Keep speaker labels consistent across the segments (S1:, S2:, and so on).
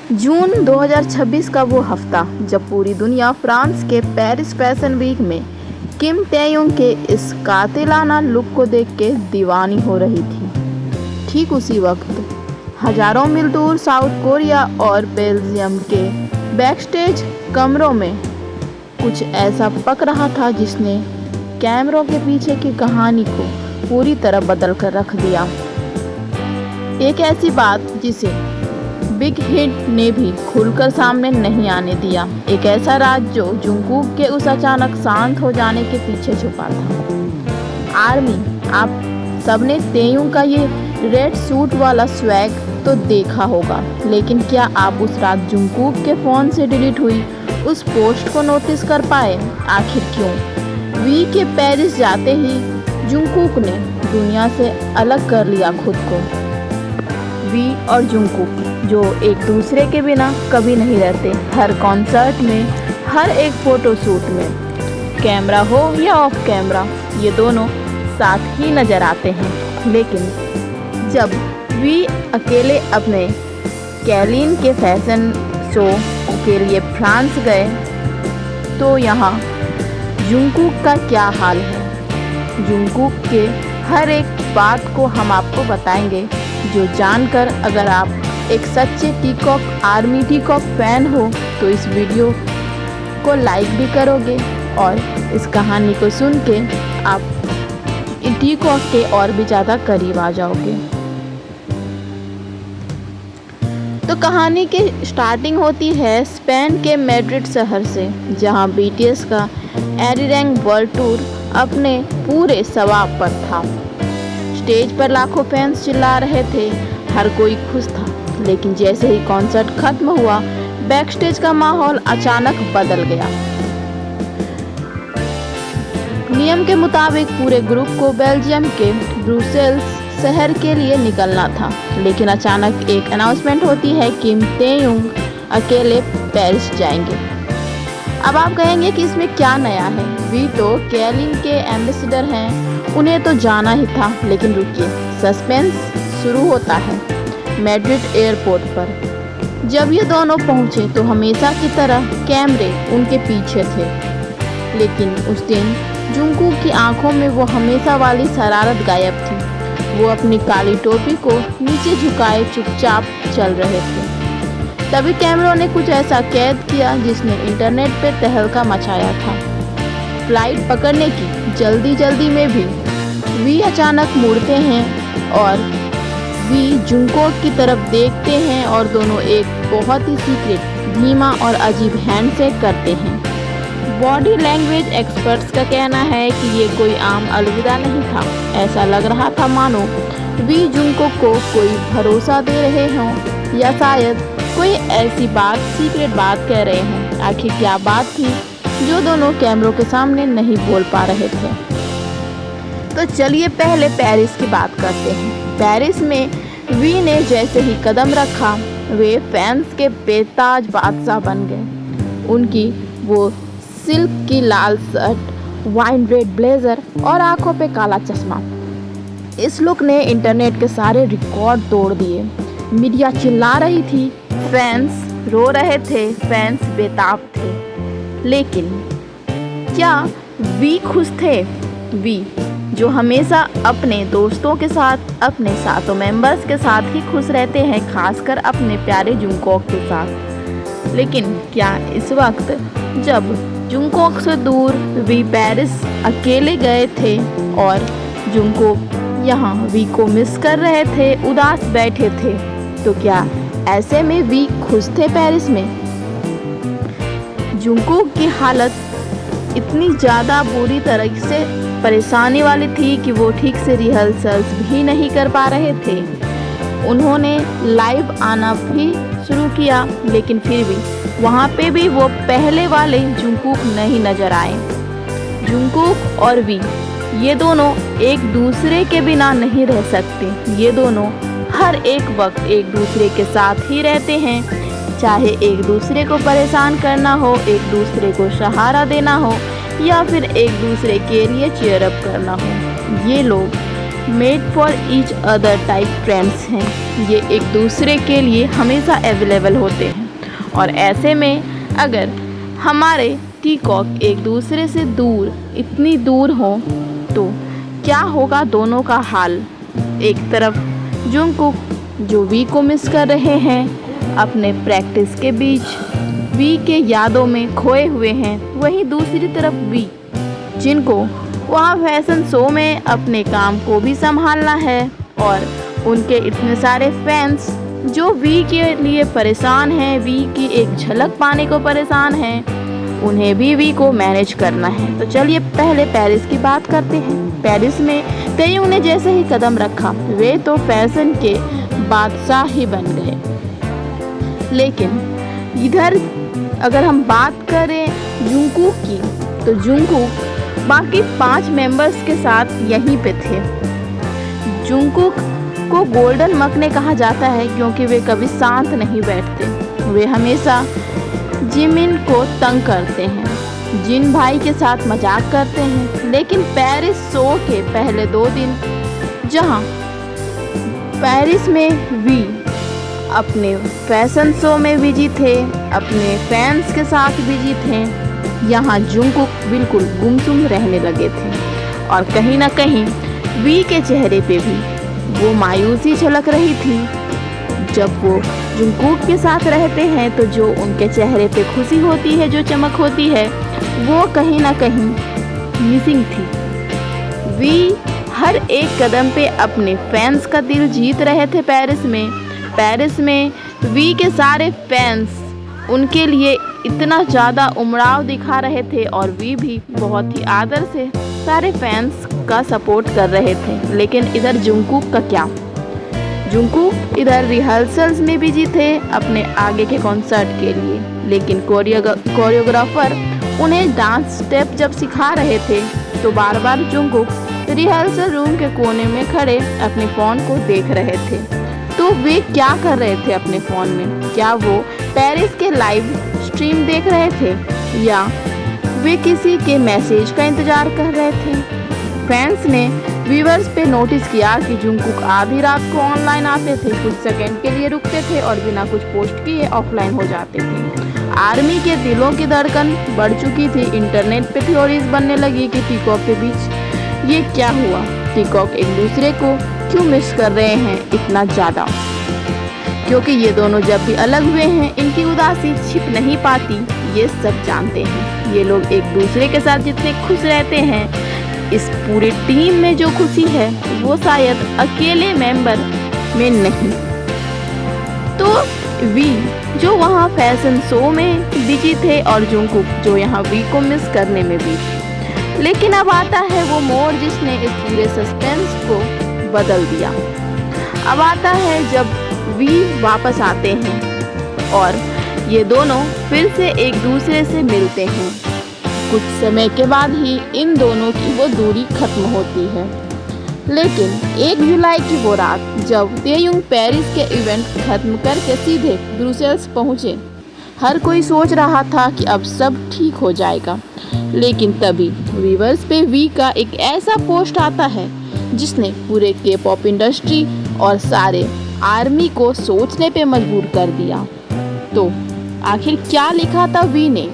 S1: जून 2026 का वो हफ्ता जब पूरी दुनिया फ्रांस के पेरिस फैशन वीक में किम तेयुंग के इस कातिलाना लुक को देख के दीवानी हो रही थी। ठीक उसी वक्त हजारों मील दूर साउथ कोरिया और बेल्जियम के बैकस्टेज कमरों में कुछ ऐसा पक रहा था जिसने कैमरों के पीछे की कहानी को पूरी तरह बदल कर रख दिया। एक ऐसी बात जिसे बिग हिट ने भी खुलकर सामने नहीं आने दिया। एक ऐसा राज जो जुंगकुक के उस अचानक शांत हो जाने के पीछे छुपा था। आर्मी, आप सबने तेयुंग का ये रेड सूट वाला स्वैग तो देखा होगा, लेकिन क्या आप उस रात जुंगकुक के फ़ोन से डिलीट हुई उस पोस्ट को नोटिस कर पाए? आखिर क्यों वी के पेरिस जाते ही जुंगकुक ने दुनिया से अलग कर लिया खुद को? वी और जुंगकुक जो एक दूसरे के बिना कभी नहीं रहते। हर कॉन्सर्ट में, हर एक फोटो शूट में, कैमरा हो या ऑफ कैमरा, ये दोनों साथ ही नज़र आते हैं। लेकिन जब वी अकेले अपने कैलिन के फैशन शो के लिए फ्रांस गए तो यहाँ जुंगकुक का क्या हाल है? जुंगकुक के हर एक बात को हम आपको बताएंगे, जो जानकर अगर आप एक सच्चे टीकॉक आर्मी टीकॉक फैन हो तो इस वीडियो को लाइक भी करोगे और इस कहानी को सुन के आप टीकॉक के और भी ज़्यादा करीब आ जाओगे। तो कहानी की स्टार्टिंग होती है स्पेन के मैड्रिड शहर से, जहां बीटीएस का एरिरेंग वर्ल्ड टूर अपने पूरे शबाब पर था। स्टेज पर लाखों फैंस चिल्ला रहे थे, हर कोई खुश था। लेकिन जैसे ही कॉन्सर्ट खत्म हुआ, बैकस्टेज का माहौल अचानक बदल गया। नियम के मुताबिक पूरे ग्रुप को बेल्जियम के ब्रुसेल्स शहर के लिए निकलना था, लेकिन अचानक एक अनाउंसमेंट होती है कि किम तेयुंग अकेले पेरिस जाएंगे। अब आप कहेंगे कि इसमें क्या नया है? वी तो कैलिन के एम्बेसडर हैं, उन्हें तो जाना ही था। लेकिन रुकिए, सस्पेंस शुरू होता है मैड्रिड एयरपोर्ट पर। जब ये दोनों पहुंचे तो हमेशा की तरह कैमरे उनके पीछे थे, लेकिन उस दिन जुंगकुक की आंखों में वो हमेशा वाली शरारत गायब थी। वो अपनी काली टोपी को नीचे झुकाए चुपचाप चल रहे थे। तभी कैमरों ने कुछ ऐसा कैद किया जिसने इंटरनेट पे तहलका मचाया था। फ्लाइट पकड़ने की जल्दी में भी वी अचानक मुड़ते हैं और वी जुंगकुक की तरफ देखते हैं और दोनों एक बहुत ही सीक्रेट, धीमा और अजीब हैंडशेक करते हैं। बॉडी लैंग्वेज एक्सपर्ट्स का कहना है कि ये कोई आम अलविदा नहीं था। ऐसा लग रहा था मानो वी जुंगकुक को कोई भरोसा दे रहे हों या शायद कोई ऐसी बात, सीक्रेट बात कह रहे हों। आखिर क्या बात थी जो दोनों कैमरों के सामने नहीं बोल पा रहे थे? तो चलिए पहले पेरिस की बात करते हैं। पेरिस में वी ने जैसे ही कदम रखा, वे फैंस के बेताज बादशाह बन गए। उनकी वो सिल्क की लाल शर्ट, वाइन रेड ब्लेजर और आंखों पे काला चश्मा, इस लुक ने इंटरनेट के सारे रिकॉर्ड तोड़ दिए। मीडिया चिल्ला रही थी, फैंस रो रहे थे, फैंस बेताब थे। लेकिन क्या वी खुश थे? वी जो हमेशा अपने दोस्तों के साथ, अपने सातों मेंबर्स के साथ ही खुश रहते हैं, खासकर अपने प्यारे जुंगकुक के साथ। लेकिन क्या इस वक्त जब जुंगकुक से दूर वी पेरिस अकेले गए थे और जुंगकुक यहाँ वी को मिस कर रहे थे, उदास बैठे थे, तो क्या ऐसे में वी खुश थे पेरिस में? जुंगकुक की हालत इतनी ज़्यादा बुरी तरह से परेशानी वाली थी कि वो ठीक से रिहर्सल्स भी नहीं कर पा रहे थे। उन्होंने लाइव आना भी शुरू किया, लेकिन फिर भी वहाँ पे भी वो पहले वाले जुंगकुक नहीं नज़र आए। जुंगकुक और वी, ये दोनों एक दूसरे के बिना नहीं रह सकते। ये दोनों हर एक वक्त एक दूसरे के साथ ही रहते हैं, चाहे एक दूसरे को परेशान करना हो, एक दूसरे को सहारा देना हो या फिर एक दूसरे के लिए चीयर अप करना हो। ये लोग made for each other type friends हैं। ये एक दूसरे के लिए हमेशा अवेलेबल होते हैं और ऐसे में अगर हमारे पीकॉक एक दूसरे से दूर, इतनी दूर हो तो क्या होगा दोनों का हाल। एक तरफ जंगकुक जो वी को मिस कर रहे हैं, अपने प्रैक्टिस के बीच वी के यादों में खोए हुए हैं, वहीं दूसरी तरफ वी जिनको वहाँ फैशन शो में अपने काम को भी संभालना है और उनके इतने सारे फैंस जो वी के लिए परेशान हैं, वी की एक झलक पाने को परेशान हैं, उन्हें भी वी को मैनेज करना है। तो चलिए पहले पेरिस की बात करते हैं। पेरिस में तेयुंग ने जैसे ही कदम रखा वे तो फैशन के बादशाह ही बन गए। लेकिन इधर अगर हम बात करें जंगकुक की, तो जंगकुक बाकी 5 मेंबर्स के साथ यहीं पे थे। जंगकुक को गोल्डन मकने कहा जाता है क्योंकि वे कभी शांत नहीं बैठते। वे हमेशा जिमिन को तंग करते हैं, जिन भाई के साथ मजाक करते हैं। लेकिन पेरिस शो के पहले 2 दिन जहां पेरिस में वी अपने फैशन शो में बिजी थे, अपने फैंस के साथ बिजी थे, यहाँ जंगकुक बिल्कुल गुमसुम रहने लगे थे और कहीं ना कहीं वी के चेहरे पे भी वो मायूसी झलक रही थी। जब वो जंगकुक के साथ रहते हैं तो जो उनके चेहरे पे खुशी होती है, जो चमक होती है, वो कहीं ना कहीं मिसिंग थी। वी हर एक कदम पे अपने फैंस का दिल जीत रहे थे। पेरिस में वी के सारे फैंस उनके लिए इतना ज़्यादा उमड़ाव दिखा रहे थे और वी भी बहुत ही आदर से सारे फैंस का सपोर्ट कर रहे थे। लेकिन इधर जंगकुक का क्या, जंगकुक इधर रिहर्सल्स में बिजी थे अपने आगे के कॉन्सर्ट के लिए। लेकिन कोरियोग्राफर उन्हें डांस स्टेप जब सिखा रहे थे तो बार बार जंगकुक रिहर्सल रूम के कोने में खड़े अपने फ़ोन को देख रहे थे। तो वे क्या कर रहे थे अपने फ़ोन में? क्या वो पेरिस के लाइव स्ट्रीम देख रहे थे या वे किसी के मैसेज का इंतज़ार कर रहे थे? फैंस ने व्यूअर्स पे नोटिस किया कि जंगकुक आधी रात को ऑनलाइन आते थे, कुछ सेकंड के लिए रुकते थे और बिना कुछ पोस्ट किए ऑफलाइन हो जाते थे। आर्मी के दिलों की धड़कन बढ़ चुकी थी। इंटरनेट पे थ्योरीज बनने लगी कि पीकॉक के बीच ये क्या हुआ, पीकॉक एक दूसरे को क्यों मिस कर रहे हैं इतना ज़्यादा, क्योंकि ये दोनों जब भी अलग हुए हैं इनकी उदासी छिप नहीं पाती, ये सब जानते हैं। ये लोग एक दूसरे के साथ जितने खुश रहते हैं, इस पूरी टीम में जो खुशी है वो शायद अकेले मेंबर में नहीं। तो वी जो वहाँ फैशन शो में बिजी थे और जंगकुक जो यहाँ वी को मिस करने में बिजी। लेकिन अब आता है वो मोड़ जिसने इस पूरे सस्पेंस को बदल दिया। अब आता है जब वी वापस आते हैं और ये दोनों फिर से एक दूसरे से मिलते हैं। कुछ समय के बाद ही इन दोनों की वो दूरी खत्म होती है। लेकिन 1 जुलाई की वो रात जब तेयुंग पेरिस के इवेंट खत्म करके सीधे ब्रुसेल्स पहुँचे, हर कोई सोच रहा था कि अब सब ठीक हो जाएगा। लेकिन तभी व्यूअर्स पे वी का एक ऐसा पोस्ट आता है जिसने पूरे के-पॉप इंडस्ट्री और सारे आर्मी को सोचने पे मजबूर कर दिया। तो आखिर क्या लिखा था वी ने?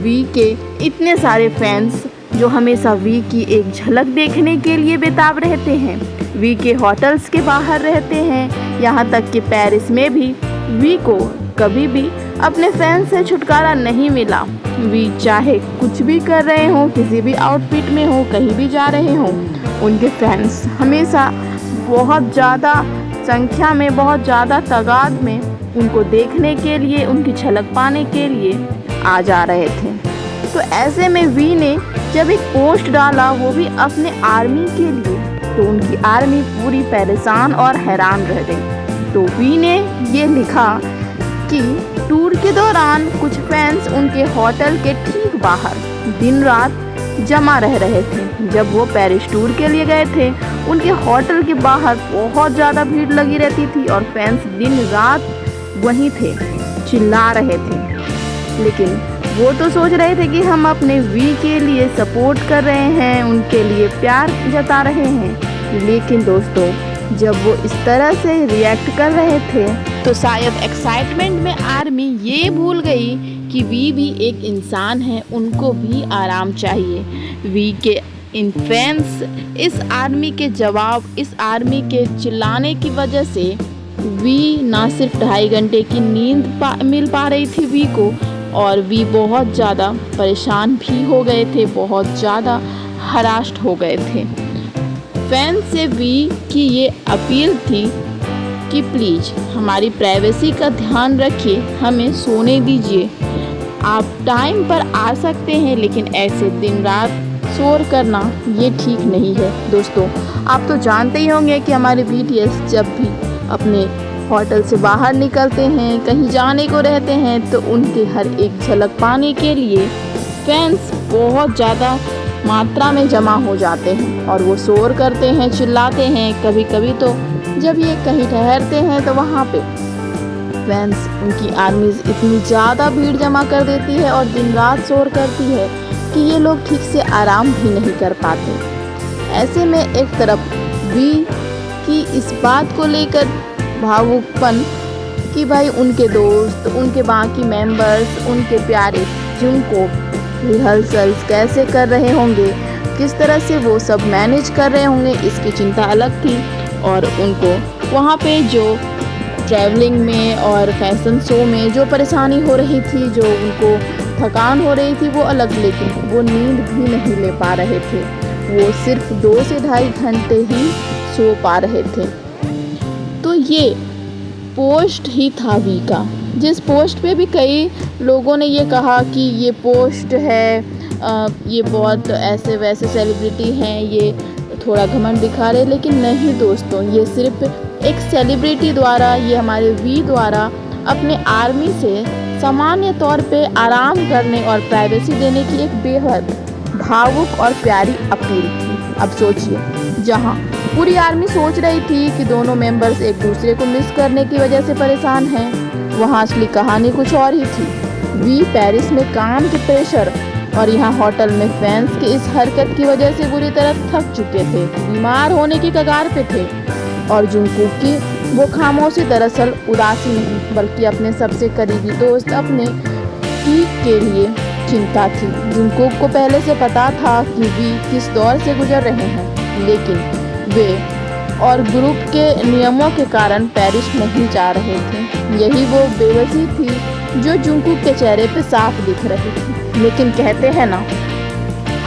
S1: वी के इतने सारे फैंस जो हमेशा वी की एक झलक देखने के लिए बेताब रहते हैं, वी के होटल्स के बाहर रहते हैं, यहाँ तक कि पेरिस में भी वी को कभी भी अपने फैंस से छुटकारा नहीं मिला। वी चाहे कुछ भी कर रहे हों, किसी भी आउटफिट में हो, कहीं भी जा रहे हों, उनके फैंस हमेशा बहुत ज़्यादा संख्या में, बहुत ज़्यादा तादाद में उनको देखने के लिए, उनकी झलक पाने के लिए आ जा रहे थे। तो ऐसे में वी ने जब एक पोस्ट डाला, वो भी अपने आर्मी के लिए, तो उनकी आर्मी पूरी परेशान और हैरान रह गई। तो वी ने ये लिखा कि टूर के दौरान कुछ फैंस उनके होटल के ठीक बाहर दिन रात जमा रह रहे थे। जब वो पेरिस टूर के लिए गए थे, उनके होटल के बाहर बहुत ज़्यादा भीड़ लगी रहती थी और फैंस दिन रात वहीं थे, चिल्ला रहे थे। लेकिन वो तो सोच रहे थे कि हम अपने वी के लिए सपोर्ट कर रहे हैं, उनके लिए प्यार जता रहे हैं। लेकिन दोस्तों जब वो इस तरह से रिएक्ट कर रहे थे तो शायद एक्साइटमेंट में आर्मी ये भूल गई कि वी भी एक इंसान है, उनको भी आराम चाहिए। वी के इन फैंस इस आर्मी के चिल्लाने की वजह से वी ना सिर्फ 2.5 घंटे की नींद मिल पा रही थी वी को, और वी बहुत ज़्यादा परेशान भी हो गए थे, बहुत ज़्यादा हरास्ट हो गए थे। फैंस से वी की ये अपील थी कि प्लीज़ हमारी प्राइवेसी का ध्यान रखिए, हमें सोने दीजिए। आप टाइम पर आ सकते हैं लेकिन ऐसे दिन रात शोर करना ये ठीक नहीं है। दोस्तों आप तो जानते ही होंगे कि हमारे BTS जब भी अपने होटल से बाहर निकलते हैं, कहीं जाने को रहते हैं, तो उनके हर एक झलक पाने के लिए फैंस बहुत ज़्यादा मात्रा में जमा हो जाते हैं और वो शोर करते हैं, चिल्लाते हैं। कभी कभी तो जब ये कहीं ठहरते हैं तो वहाँ पे फैंस उनकी आर्मीज इतनी ज़्यादा भीड़ जमा कर देती है और दिन रात शोर करती है कि ये लोग ठीक से आराम भी नहीं कर पाते। ऐसे में एक तरफ वी की इस बात को लेकर भावुकपन कि भाई उनके दोस्त, उनके बाकी मेंबर्स, उनके प्यारे जुंगकोक रिहर्सल्स कैसे कर रहे होंगे, किस तरह से वो सब मैनेज कर रहे होंगे, इसकी चिंता अलग थी। और उनको वहाँ पे जो ट्रैवलिंग में और फैशन शो में जो परेशानी हो रही थी, जो उनको थकान हो रही थी, वो अलग। लेकिन वो नींद भी नहीं ले पा रहे थे, वो सिर्फ 2 से 2.5 घंटे ही सो पा रहे थे। तो ये पोस्ट ही था वी का, जिस पोस्ट पे भी कई लोगों ने ये कहा कि ये पोस्ट है, ये बहुत ऐसे वैसे सेलिब्रिटी हैं, ये थोड़ा घमंड दिखा रहे। लेकिन नहीं दोस्तों, ये सिर्फ एक सेलिब्रिटी द्वारा, ये हमारे वी द्वारा अपने आर्मी से सामान्य तौर पे आराम करने और प्राइवेसी देने की एक बेहद भावुक और प्यारी अपील थी। अब सोचिए, जहाँ पूरी आर्मी सोच रही थी कि दोनों मेंबर्स एक दूसरे को मिस करने की वजह से परेशान हैं, वहाँ असली कहानी कुछ और ही थी। वी पेरिस में काम के प्रेशर और यहाँ होटल में फैंस की इस हरकत की वजह से बुरी तरह थक चुके थे, बीमार होने की कगार पे थे। और जुंगकोक की वो खामोशी दरअसल उदासी नहीं बल्कि अपने सबसे करीबी दोस्त, अपने ठीक के लिए चिंता थी। जुंगकोक को पहले से पता था कि वी किस दौर से गुजर रहे हैं, लेकिन वे और ग्रुप के नियमों के कारण पेरिस नहीं जा रहे थे। यही वो बेबसी थी जो जुंगकोक के चेहरे पे साफ दिख रही थी। लेकिन कहते हैं ना,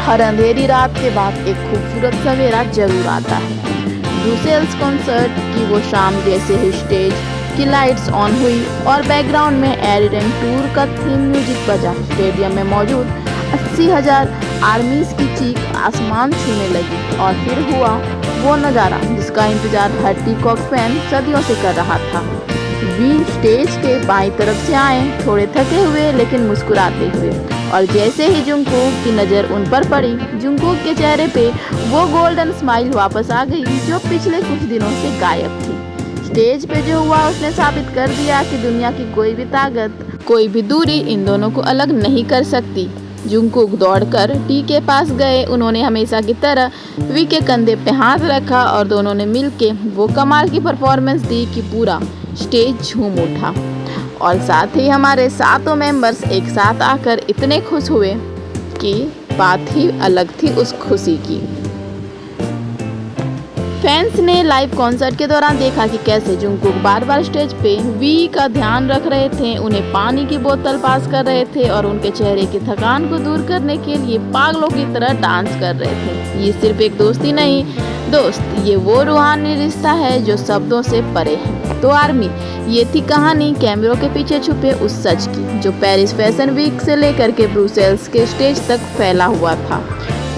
S1: हर अंधेरी रात के बाद एक खूबसूरत सवेरा जरूर आता है। ब्रुसेल्स कॉन्सर्ट की वो शाम जैसे ही स्टेज की लाइट्स ऑन हुई और बैकग्राउंड में एरिडन टूर का थीम म्यूजिक बजा, स्टेडियम में मौजूद 80,000 आर्मीज की चीख आसमान छूने लगी। और फिर हुआ वो नज़ारा जिसका इंतजार हर पीकॉक फैन सदियों से कर रहा था। वी स्टेज के बाईं तरफ से आए, थोड़े थके हुए लेकिन मुस्कुराते हुए, और जैसे ही जुंगकोक की नज़र उन पर पड़ी, जुंगकोक के चेहरे पे वो गोल्डन स्माइल वापस आ गई जो पिछले कुछ दिनों से गायब थी। स्टेज पे जो हुआ उसने साबित कर दिया कि दुनिया की कोई भी ताकत, कोई भी दूरी इन दोनों को अलग नहीं कर सकती। जुंगकोक दौड़कर टी के पास गए, उन्होंने हमेशा की तरह वी के कंधे पे हाथ रखा और दोनों ने मिलके वो कमाल की परफॉर्मेंस दी कि पूरा स्टेज झूम उठा। और साथ ही हमारे सातों मेंबर्स एक साथ आकर इतने खुश हुए कि बात ही अलग थी उस खुशी की। फैंस ने लाइव कॉन्सर्ट के दौरान देखा कि कैसे जुंगकोक बार बार स्टेज पे वी का ध्यान रख रहे थे, उन्हें पानी की बोतल पास कर रहे थे और उनके चेहरे की थकान को दूर करने के लिए पागलों की तरह डांस कर रहे थे। ये सिर्फ एक दोस्ती नहीं दोस्त, ये वो रूहानी रिश्ता है जो शब्दों से परे है। तो आर्मी, ये थी कहानी कैमरों के पीछे छुपे उस सच की जो पेरिस फैशन वीक से लेकर के ब्रुसेल्स के स्टेज तक फैला हुआ था।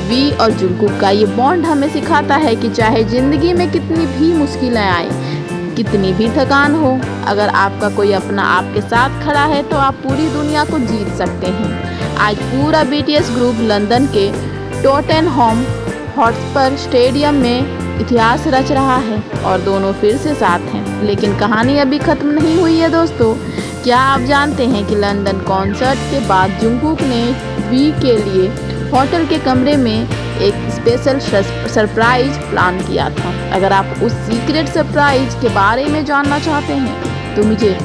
S1: वी और जुंगकोक का ये बॉन्ड हमें सिखाता है कि चाहे ज़िंदगी में कितनी भी मुश्किलें आए, कितनी भी थकान हो, अगर आपका कोई अपना आपके साथ खड़ा है तो आप पूरी दुनिया को जीत सकते हैं। आज पूरा BTS ग्रुप लंदन के टॉटेनहम हॉटस्पर स्टेडियम में इतिहास रच रहा है और दोनों फिर से साथ हैं। लेकिन कहानी अभी ख़त्म नहीं हुई है दोस्तों। क्या आप जानते हैं कि लंदन कॉन्सर्ट के बाद जुंगकोक ने वी के लिए होटल के कमरे में एक स्पेशल सरप्राइज प्लान किया था। अगर आप उस सीक्रेट सरप्राइज के बारे में जानना चाहते हैं तो मुझे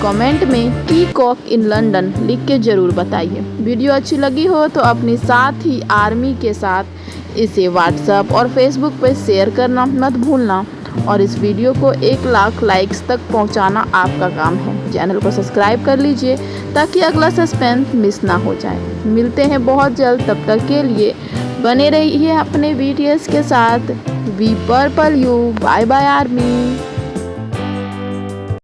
S1: कमेंट में की कॉक इन लंदन लिख के ज़रूर बताइए। वीडियो अच्छी लगी हो तो अपने साथ ही आर्मी के साथ इसे व्हाट्सएप और फेसबुक पर शेयर करना मत भूलना और इस वीडियो को 1 लाख लाइक्स तक पहुंचाना आपका काम है। चैनल को सब्सक्राइब कर लीजिए ताकि अगला सस्पेंस मिस ना हो जाए। मिलते हैं बहुत जल्द, तब तक के लिए बने रहिए अपने वीडियोस के साथ। We purple you, bye bye army.